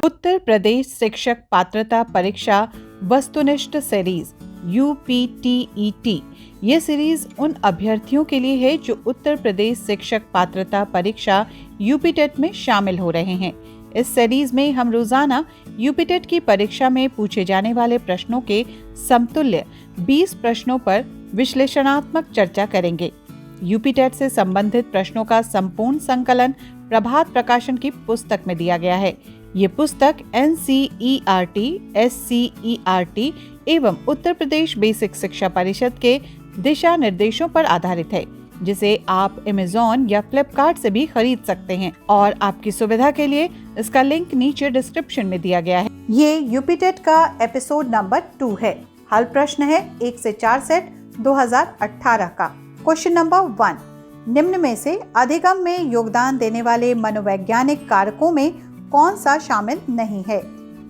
उत्तर प्रदेश शिक्षक पात्रता परीक्षा वस्तुनिष्ठ सीरीज UPTET। ये सीरीज उन अभ्यर्थियों के लिए है जो उत्तर प्रदेश शिक्षक पात्रता परीक्षा UPTET में शामिल हो रहे हैं। इस सीरीज में हम रोजाना UPTET की परीक्षा में पूछे जाने वाले प्रश्नों के समतुल्य 20 प्रश्नों पर विश्लेषणात्मक चर्चा करेंगे। UPTET से संबंधित प्रश्नों का संपूर्ण संकलन प्रभात प्रकाशन की पुस्तक में दिया गया है। ये पुस्तक NCERT, SCERT एवं उत्तर प्रदेश बेसिक शिक्षा परिषद के दिशा निर्देशों पर आधारित है, जिसे आप Amazon या Flipkart से भी खरीद सकते हैं और आपकी सुविधा के लिए इसका लिंक नीचे डिस्क्रिप्शन में दिया गया है। ये UPTET का एपिसोड नंबर 2 है। हल प्रश्न है 1 से 4 सेट 2018 का। क्वेश्चन नंबर 1, निम्न में से अधिगम में योगदान देने वाले मनोवैज्ञानिक कारकों में कौन सा शामिल नहीं है?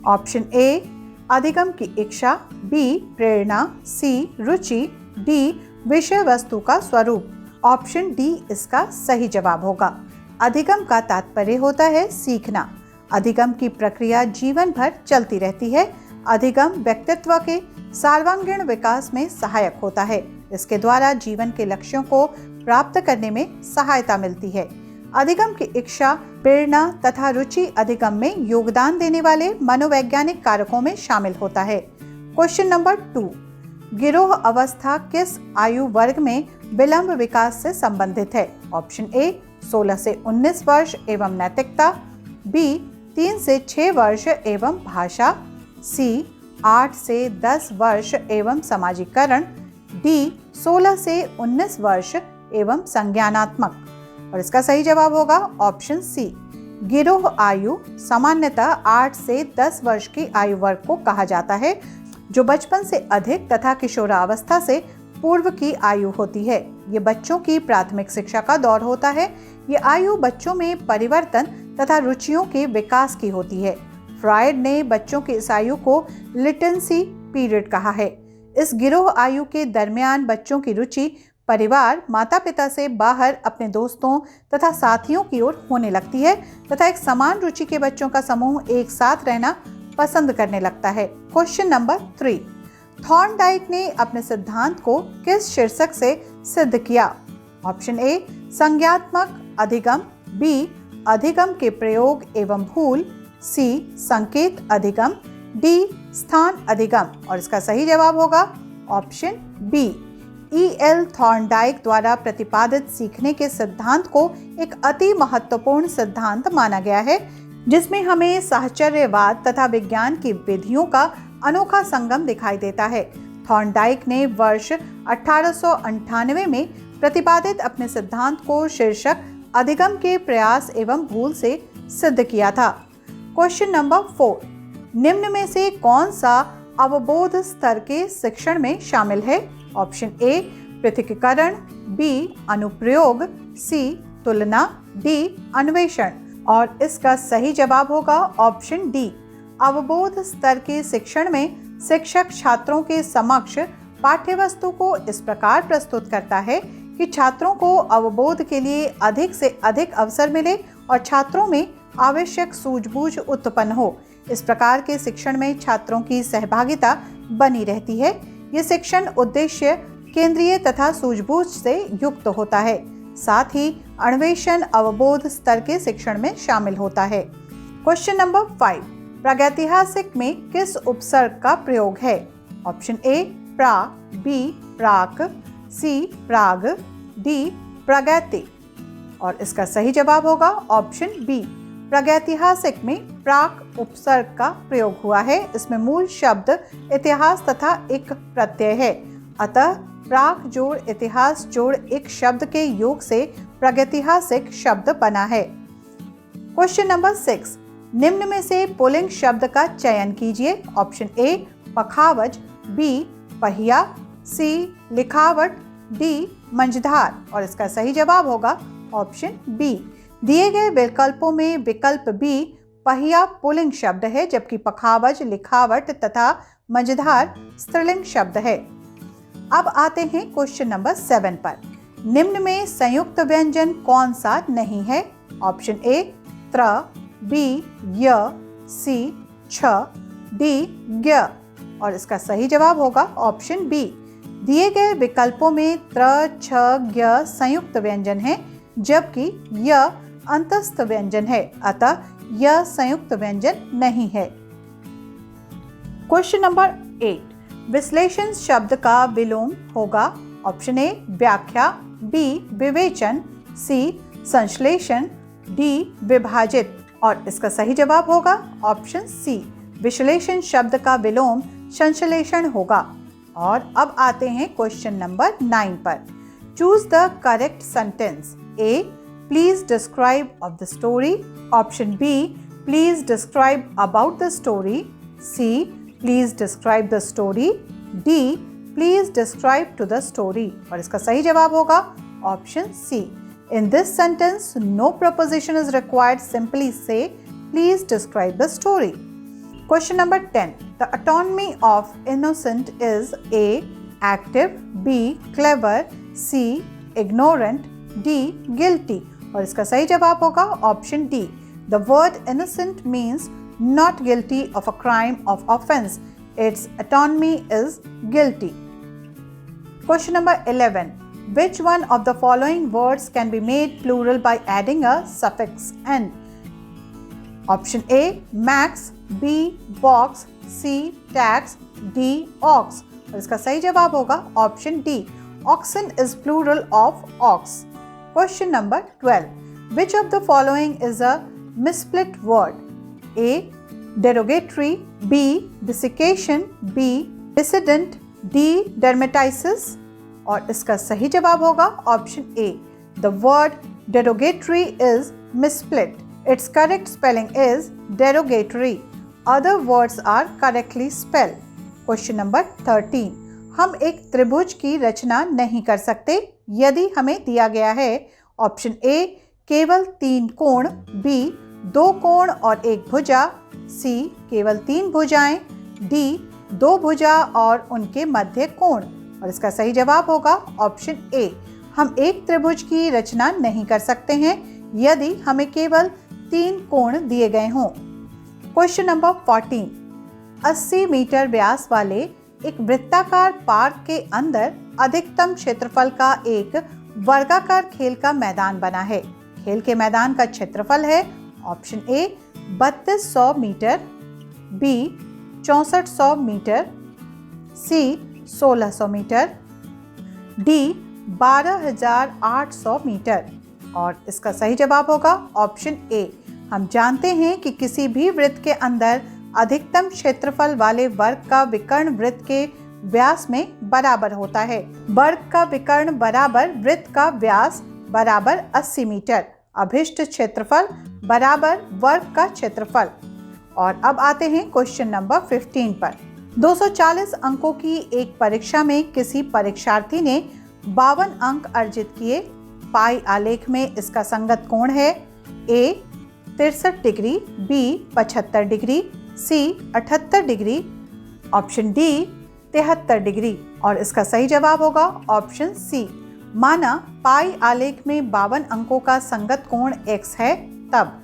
ऑप्शन ए अधिगम की इच्छा, बी प्रेरणा, सी रुचि, डी विषय वस्तु का स्वरूप। ऑप्शन डी इसका सही जवाब होगा। अधिगम का तात्पर्य होता है सीखना। अधिगम की प्रक्रिया जीवन भर चलती रहती है। अधिगम व्यक्तित्व के सर्वांगीण विकास में सहायक होता है। इसके द्वारा जीवन के लक्ष्यों को प्राप्त करने में सहायता मिलती है। अधिगम की इच्छा, प्रेरणा तथा रुचि अधिगम में योगदान देने वाले मनोवैज्ञानिक कारकों में शामिल होता है। क्वेश्चन नंबर 2, गिरोह अवस्था किस आयु वर्ग में विलंब विकास से संबंधित है? ऑप्शन ए 16 से 19 वर्ष एवं नैतिकता, बी 3 से 6 वर्ष एवं भाषा, सी 8 से 10 वर्ष एवं समाजीकरण, डी 16 से 19 वर्ष एवं संज्ञानात्मक। और इसका सही जवाब होगा ऑप्शन सी। गिरोह आयु सामान्यतः 8 से 10 वर्ष की आयु वर्ग को कहा जाता है, जो बचपन से अधिक तथा किशोरावस्था से पूर्व की आयु होती है। ये बच्चों की प्राथमिक शिक्षा का दौर होता है। ये आयु बच्चों में परिवर्तन तथा रुचियों के विकास की होती है। फ्रायड ने बच्चों की इस आयु को लिटेंसी पीरियड कहा है। इस गिरोह आयु के दरमियान बच्चों की रुचि परिवार, माता पिता से बाहर अपने दोस्तों तथा साथियों की ओर होने लगती है तथा एक समान रुचि के बच्चों का समूह एक साथ रहना पसंद करने लगता है। क्वेश्चन नंबर 3, थॉर्नडाइक ने अपने सिद्धांत को किस शीर्षक से सिद्ध किया? ऑप्शन ए संज्ञात्मक अधिगम, बी अधिगम के प्रयोग एवं भूल, सी संकेत अधिगम, डी स्थान अधिगम। और इसका सही जवाब होगा ऑप्शन बी। E.L. थॉर्नडाइक द्वारा प्रतिपादित सीखने के सिद्धांत को एक अति महत्वपूर्ण सिद्धांत माना गया है, जिसमें हमें साहचर्यवाद तथा विज्ञान की विधियों का अनोखा संगम दिखाई देता है। थॉर्नडाइक ने वर्ष 1898 में प्रतिपादित अपने सिद्धांत को शीर्षक अधिगम के प्रयास एवं भूल से सिद्ध किया था। क्वेश्चन नंबर 4, निम्न में से कौन सा अवबोध स्तर के शिक्षण में शामिल है? ऑप्शन ए पृथक्करण, बी अनुप्रयोग, सी तुलना, डी अन्वेषण। और इसका सही जवाब होगा ऑप्शन डी। अवबोध स्तर के शिक्षण में शिक्षक छात्रों के समक्ष पाठ्यवस्तु को इस प्रकार प्रस्तुत करता है कि छात्रों को अवबोध के लिए अधिक से अधिक अवसर मिले और छात्रों में आवश्यक सूझबूझ उत्पन्न हो। इस प्रकार के शिक्षण में छात्रों की सहभागिता बनी रहती है। ये शिक्षण उद्देश्य केंद्रीय तथा सूझबूझ से युक्त होता है। साथ ही अन्वेषण अवबोध स्तर के शिक्षण में शामिल होता है। क्वेश्चन नंबर 5, प्रागैतिहासिक में किस उपसर्ग का प्रयोग है? ऑप्शन ए प्रा, बी प्राक, सी प्राग, डी प्रागैतिक। और इसका सही जवाब होगा ऑप्शन बी। प्रागैतिहासिक में प्राक उपसर्ग का प्रयोग हुआ है। इसमें मूल शब्द इतिहास तथा एक प्रत्यय है। अतः प्राक जोड़ इतिहास जोड़ एक शब्द के योग से प्रागैतिहासिक शब्द बना है। क्वेश्चन नंबर 6, निम्न में से पुल्लिंग शब्द का चयन कीजिए। ऑप्शन ए पखावज, बी पहिया, सी लिखावट, डी मंझधार। और इसका सही जवाब होगा ऑप्शन बी। दिए गए विकल्पों में विकल्प बी पहिया पुल्लिंग शब्द है, जबकि पखावज, लिखावट तथा मंझधार स्त्रीलिंग शब्द है। अब आते हैं क्वेश्चन नंबर 7 पर। निम्न में संयुक्त व्यंजन कौन सा नहीं है? ऑप्शन ए त्र, बी य, सी छ, डी ज्ञ। और इसका सही जवाब होगा ऑप्शन बी। दिए गए विकल्पों में त्र, छ, ज्ञ संयुक्त व्यंजन है, जबकि य अंतस्थ व्यंजन है, अतः यह संयुक्त व्यंजन नहीं है। क्वेश्चन नंबर 8, विश्लेषण शब्द का विलोम होगा। ऑप्शन ए व्याख्या, बी विवेचन, सी संश्लेषण, डी विभाजित। और इसका सही जवाब होगा ऑप्शन सी, विश्लेषण शब्द का विलोम संश्लेषण होगा। और अब आते हैं क्वेश्चन नंबर 9 पर। Choose the correct sentence. A please describe of the story, option be please describe about the story, C please describe the story, D please describe to the story. और इसका सही जवाब होगा option C. In this sentence no preposition is required, simply से please describe the story. Question number 10. The antonymy of innocent is A. active, B. clever, C. ignorant, D. guilty. और इसका सही जवाब होगा option D. The word innocent means not guilty of a crime of offense. Its antonymy is guilty. Question number 11. Which one of the following words can be made plural by adding a suffix n? Option A max, B box, C tax, D ox। और इसका सही जवाब होगा option D, oxen is plural of ox। Question number 12. Which of the following is a missplit word? A derogatory, B desiccation, B dissident, D dermatitis। और इसका सही जवाब होगा option A. The word derogatory is missplit. Its correct spelling is derogatory. Other words are correctly spelled. Question number 13. हम एक त्रिभुज की रचना नहीं कर सकते यदि हमें दिया गया है ऑप्शन ए केवल 3 कोण, बी 2 कोण और 1 भुजा, सी केवल 3 भुजाएं, डी 2 भुजा और उनके मध्य कोण। और इसका सही जवाब होगा ऑप्शन ए। हम एक त्रिभुज की रचना नहीं कर सकते हैं यदि हमें केवल 3 कोण दिए गए हों। Question number 14. 80 मीटर व्यास वाले एक वृत्ताकार पार्क के अंदर अधिकतम क्षेत्रफल का एक वर्गाकार खेल का मैदान बना है। खेल के मैदान का क्षेत्रफल है option A 3200 metre, B 6400 metre, C 1600 metre, D 12800 metre. और इसका सही जवाब होगा ऑप्शन ए। हम जानते हैं कि किसी भी वृत्त के अंदर अधिकतम क्षेत्रफल वाले वर्ग का विकर्ण वृत्त के व्यास में बराबर होता है। वर्ग का विकर्ण बराबर वृत्त का व्यास बराबर 80 मीटर, अभिष्ट क्षेत्रफल बराबर वर्ग का क्षेत्रफल। और अब आते हैं क्वेश्चन नंबर 15 पर। 240 अंकों की एक परीक्षा में किसी परीक्षार्थी ने 52 अंक अर्जित किए। पाई आलेख में इसका संगत कोण है ए 63 डिग्री, बी 75 डिग्री, सी 78 डिग्री, ऑप्शन डी 73 डिग्री। और इसका सही जवाब होगा ऑप्शन सी। माना पाई आलेख में 52 अंकों का संगत कोण x है तब।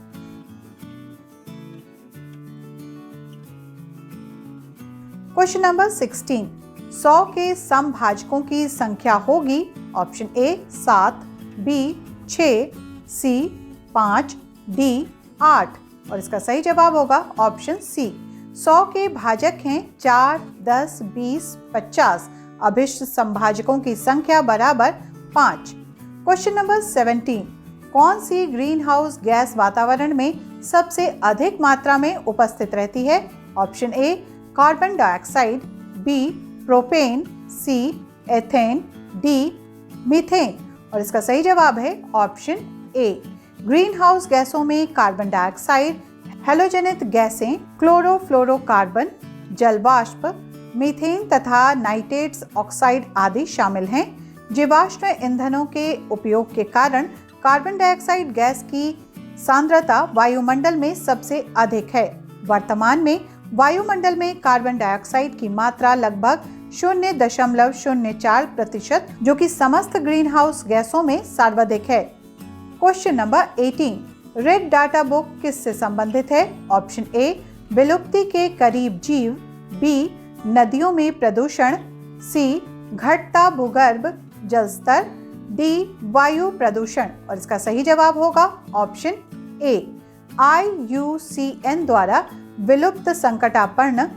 Question number 16. 100 के समभाजकों की संख्या होगी option A 7, B 6, C 5, D 8। और इसका सही जवाब होगा ऑप्शन सी। 100 के भाजक हैं 4, 10, 20, 50। अभिष्ट समभाजकों की संख्या बराबर 5। Question number 17. कौन सी ग्रीन हाउस गैस वातावरण में सबसे अधिक मात्रा में उपस्थित रहती है? Option A carbon dioxide, B propane, C ethane, D methane. और इसका सही जवाब है ऑप्शन ए। ग्रीन हाउस गैसों में कार्बन डाइऑक्साइड, हैलोजेनिक गैसें, क्लोरोफ्लोरोकार्बन, जलवाष्प, मीथेन तथा नाइट्रेट्स ऑक्साइड आदि शामिल हैं। जीवाश्म ईंधनों के उपयोग के कारण कार्बन डाइऑक्साइड गैस की सांद्रता वायुमंडल में सबसे अधिक है। वर्तमान में वायुमंडल में कार्बन डाइऑक्साइड की मात्रा लगभग 0.04% जो कि समस्त ग्रीन हाउस गैसों में सर्वाधिक है। Question number 18. Red data book किससे संबंधित है? ऑप्शन ए विलुप्ति के करीब जीव, बी नदियों में प्रदूषण, सी घटता भूगर्भ जल स्तर, डी वायु प्रदूषण। और इसका सही जवाब होगा ऑप्शन ए। IUCN द्वारा विलुप्त, संकटापन्न,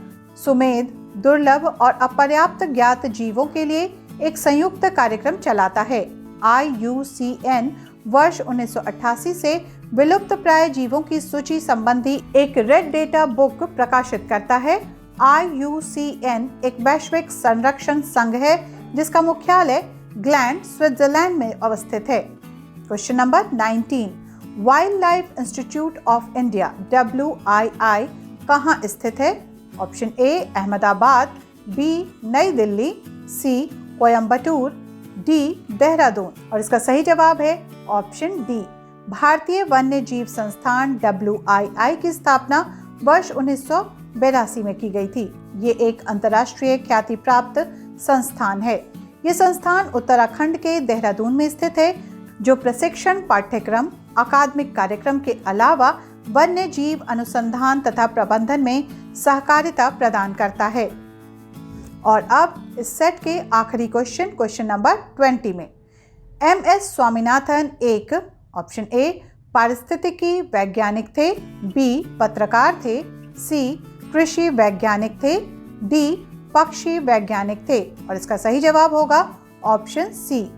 सुमेध, दुर्लभ और अपर्याप्त ज्ञात जीवों के लिए एक संयुक्त कार्यक्रम चलाता है। IUCN वर्ष 1988 से विलुप्त प्राय जीवों की सूची संबंधी एक रेड डेटा बुक प्रकाशित करता है। IUCN एक वैश्विक संरक्षण संघ है जिसका मुख्यालय ग्लैंड, स्विट्जरलैंड में अवस्थित है। Question number 19, wild life institute of India WII कहाँ स्थित है? ऑप्शन ए अहमदाबाद, बी नई दिल्ली, सी कोयम्बटूर, डी देहरादून। और इसका सही जवाब है ऑप्शन डी। भारतीय वन्य जीव संस्थान WII की स्थापना वर्ष 1982 में की गई थी। ये एक अंतर्राष्ट्रीय ख्याति प्राप्त संस्थान है। ये संस्थान उत्तराखंड के देहरादून में स्थित है, जो प्रशिक्षण पाठ्यक्रम, अकादमिक कार्यक्रम के अलावा वन्य जीव अनुसंधान तथा प्रबंधन में सहकारिता प्रदान करता है। और अब इस सेट के आखिरी क्वेश्चन नंबर 20 में MS स्वामीनाथन एक ऑप्शन ए पारिस्थितिकी वैज्ञानिक थे, बी पत्रकार थे, सी कृषि वैज्ञानिक थे, डी पक्षी वैज्ञानिक थे। और इसका सही जवाब होगा ऑप्शन सी।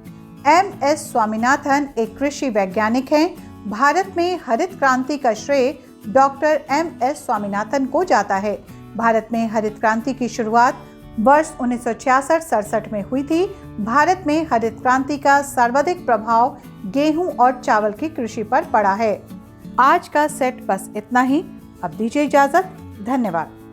MS स्वामीनाथन एक कृषि वैज्ञानिक हैं। भारत में हरित क्रांति का श्रेय डॉक्टर MS स्वामीनाथन को जाता है। भारत में हरित क्रांति की शुरुआत वर्ष 1966-67 में हुई थी। भारत में हरित क्रांति का सर्वाधिक प्रभाव गेहूं और चावल की कृषि पर पड़ा है। आज का सेट बस इतना ही। अब दीजिए इजाजत। धन्यवाद।